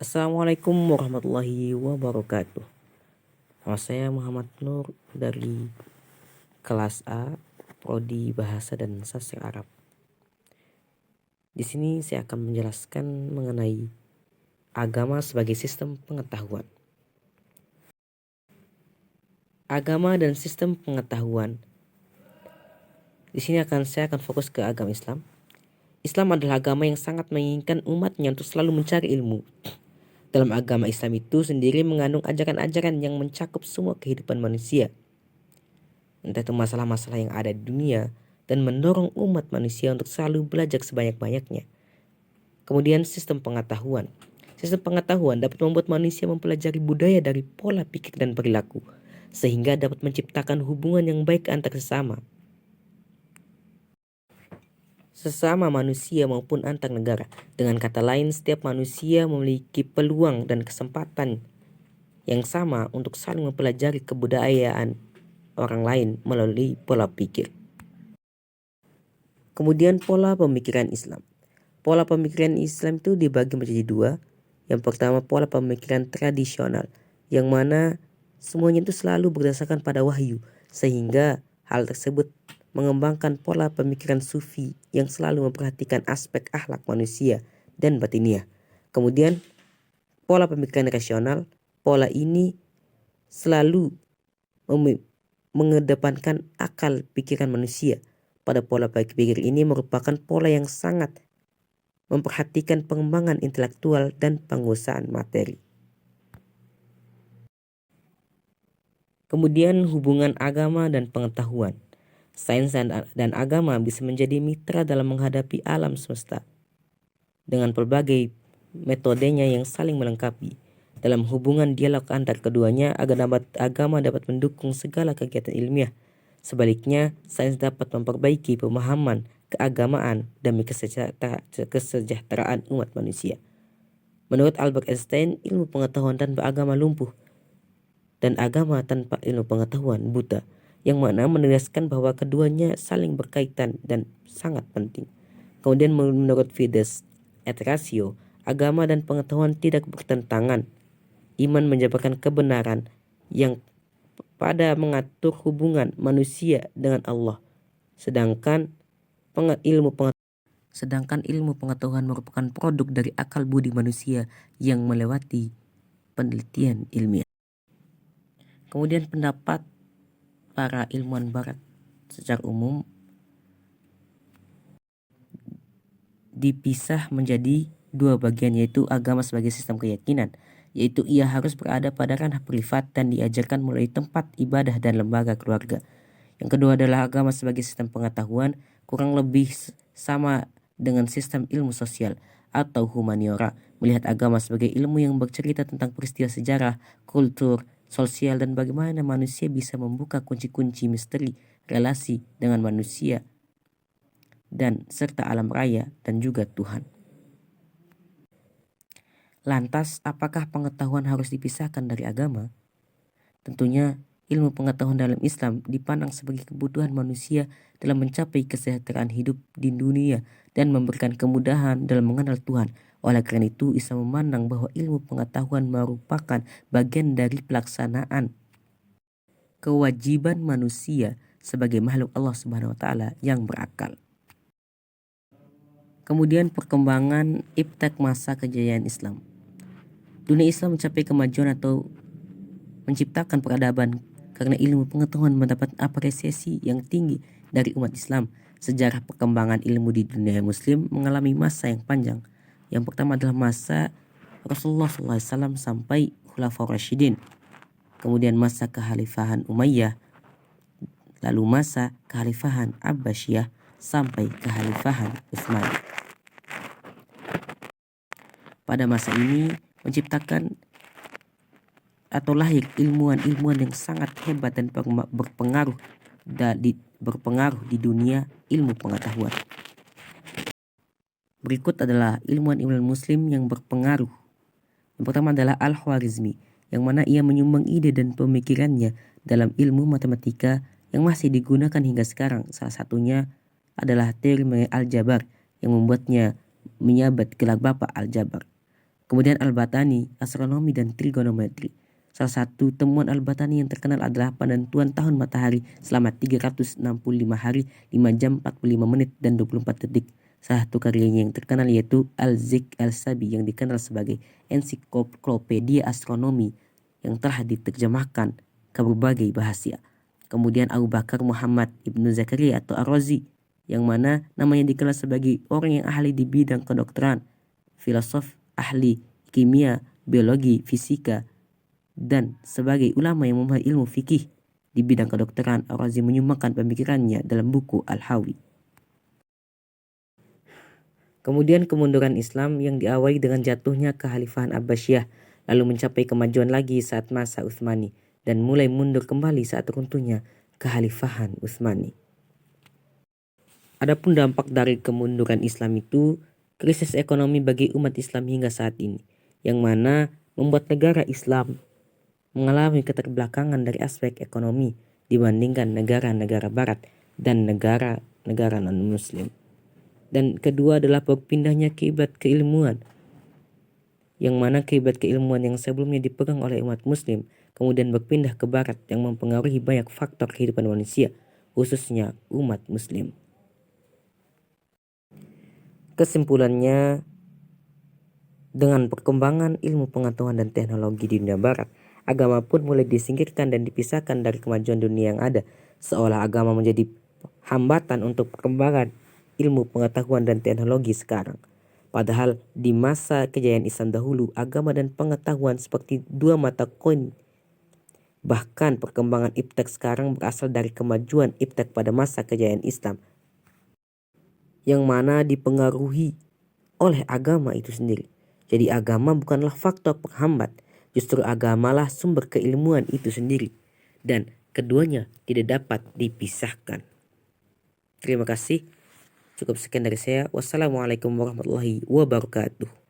Assalamualaikum warahmatullahi wabarakatuh. Nama saya Muhammad Nur dari kelas A, Prodi Bahasa dan Sastra Arab. Di sini saya akan menjelaskan mengenai agama sebagai sistem pengetahuan. Agama dan sistem pengetahuan. Di sini saya akan fokus ke agama Islam. Islam adalah agama yang sangat menginginkan umatnya untuk selalu mencari ilmu. Dalam agama Islam itu sendiri mengandung ajaran-ajaran yang mencakup semua kehidupan manusia. Entah itu masalah-masalah yang ada di dunia dan mendorong umat manusia untuk selalu belajar sebanyak-banyaknya. Kemudian sistem pengetahuan. Sistem pengetahuan dapat membuat manusia mempelajari budaya dari pola pikir dan perilaku, sehingga dapat menciptakan hubungan yang baik antar sesama manusia maupun antar negara. Dengan kata lain, setiap manusia memiliki peluang dan kesempatan yang sama untuk saling mempelajari kebudayaan orang lain melalui pola pikir. Kemudian pola pemikiran Islam. Pola pemikiran Islam itu dibagi menjadi dua. Yang pertama pola pemikiran tradisional, yang mana semuanya itu selalu berdasarkan pada wahyu, sehingga hal tersebut mengembangkan pola pemikiran sufi yang selalu memperhatikan aspek akhlak manusia dan batiniah. Kemudian pola pemikiran rasional, pola ini selalu mengedepankan akal pikiran manusia. Pada pola pikir ini merupakan pola yang sangat memperhatikan pengembangan intelektual dan penguasaan materi. Kemudian hubungan agama dan pengetahuan. Sains dan agama bisa menjadi mitra dalam menghadapi alam semesta dengan berbagai metodenya yang saling melengkapi. Dalam hubungan dialog antar keduanya, agama dapat mendukung segala kegiatan ilmiah. Sebaliknya, sains dapat memperbaiki pemahaman keagamaan demi kesejahteraan umat manusia. Menurut Albert Einstein, ilmu pengetahuan tanpa agama lumpuh dan agama tanpa ilmu pengetahuan buta, yang mana menegaskan bahwa keduanya saling berkaitan dan sangat penting. Kemudian menurut Fides et Ratio, agama dan pengetahuan tidak bertentangan. Iman menjabarkan kebenaran yang pada mengatur hubungan manusia dengan Allah, sedangkan ilmu pengetahuan merupakan produk dari akal budi manusia yang melewati penelitian ilmiah. Kemudian pendapat para ilmuwan barat secara umum dipisah menjadi dua bagian, yaitu agama sebagai sistem keyakinan, yaitu ia harus berada pada ranah privat dan diajarkan melalui tempat ibadah dan lembaga keluarga. Yang kedua adalah agama sebagai sistem pengetahuan, kurang lebih sama dengan sistem ilmu sosial atau humaniora, melihat agama sebagai ilmu yang bercerita tentang peristiwa sejarah, kultur, sosial, dan bagaimana manusia bisa membuka kunci-kunci misteri relasi dengan manusia dan serta alam raya dan juga Tuhan. Lantas, apakah pengetahuan harus dipisahkan dari agama? Tentunya, ilmu pengetahuan dalam Islam dipandang sebagai kebutuhan manusia dalam mencapai kesejahteraan hidup di dunia dan memberikan kemudahan dalam mengenal Tuhan. Oleh karena itu, Islam memandang bahwa ilmu pengetahuan merupakan bagian dari pelaksanaan kewajiban manusia sebagai makhluk Allah Subhanahu wa taala yang berakal. Kemudian perkembangan iptek masa kejayaan Islam. Dunia Islam mencapai kemajuan atau menciptakan peradaban karena ilmu pengetahuan mendapat apresiasi yang tinggi dari umat Islam. Sejarah perkembangan ilmu di dunia Muslim mengalami masa yang panjang. Yang pertama adalah masa Rasulullah SAW sampai Khulafaur Rasyidin, kemudian masa kekhalifahan Umayyah, lalu masa kekhalifahan Abbasiyah sampai kekhalifahan Utsman. Pada masa ini menciptakan atau lahir ilmuwan-ilmuwan yang sangat hebat dan berpengaruh di dunia ilmu pengetahuan. Berikut adalah ilmuwan-ilmuwan muslim yang berpengaruh. Yang pertama adalah Al-Khwarizmi, yang mana ia menyumbang ide dan pemikirannya dalam ilmu matematika yang masih digunakan hingga sekarang. Salah satunya adalah teori aljabar yang membuatnya menjabat gelar Bapak Aljabar. Kemudian Al-Batani, astronomi dan trigonometri. Salah satu temuan Al-Batani yang terkenal adalah penentuan tahun matahari selama 365 hari, 5 jam 45 menit dan 24 detik. Salah satu karyanya yang terkenal yaitu Al-Zik Al-Sabi yang dikenal sebagai ensiklopedia astronomi yang telah diterjemahkan ke berbagai bahasa. Kemudian Abu Bakar Muhammad Ibnu Zakaria atau Ar-Razi yang mana namanya dikenal sebagai orang yang ahli di bidang kedokteran, filosof, ahli kimia, biologi, fisika, dan sebagai ulama yang memahami ilmu fikih di bidang kedokteran. Ar-Razi menyumbangkan pemikirannya dalam buku Al-Hawi. Kemudian kemunduran Islam yang diawali dengan jatuhnya kekhalifahan Abbasiyah, lalu mencapai kemajuan lagi saat masa Utsmani, dan mulai mundur kembali saat runtuhnya kekhalifahan Utsmani. Adapun dampak dari kemunduran Islam itu krisis ekonomi bagi umat Islam hingga saat ini, yang mana membuat negara Islam mengalami keterbelakangan dari aspek ekonomi dibandingkan negara-negara barat dan negara-negara non-muslim. Dan kedua adalah berpindahnya kiblat keilmuan, yang mana kiblat keilmuan yang sebelumnya dipegang oleh umat muslim kemudian berpindah ke barat yang mempengaruhi banyak faktor kehidupan manusia, khususnya umat muslim. Kesimpulannya, dengan perkembangan ilmu pengetahuan dan teknologi di dunia barat, agama pun mulai disingkirkan dan dipisahkan dari kemajuan dunia yang ada, seolah agama menjadi hambatan untuk perkembangan ilmu pengetahuan dan teknologi sekarang. Padahal di masa kejayaan Islam dahulu, agama dan pengetahuan seperti dua mata koin. Bahkan perkembangan iptek sekarang berasal dari kemajuan iptek pada masa kejayaan Islam, yang mana dipengaruhi oleh agama itu sendiri. Jadi agama bukanlah faktor penghambat, justru agamalah sumber keilmuan itu sendiri. Dan keduanya tidak dapat dipisahkan. Terima kasih. Cukup sekian dari saya. Wassalamualaikum warahmatullahi wabarakatuh.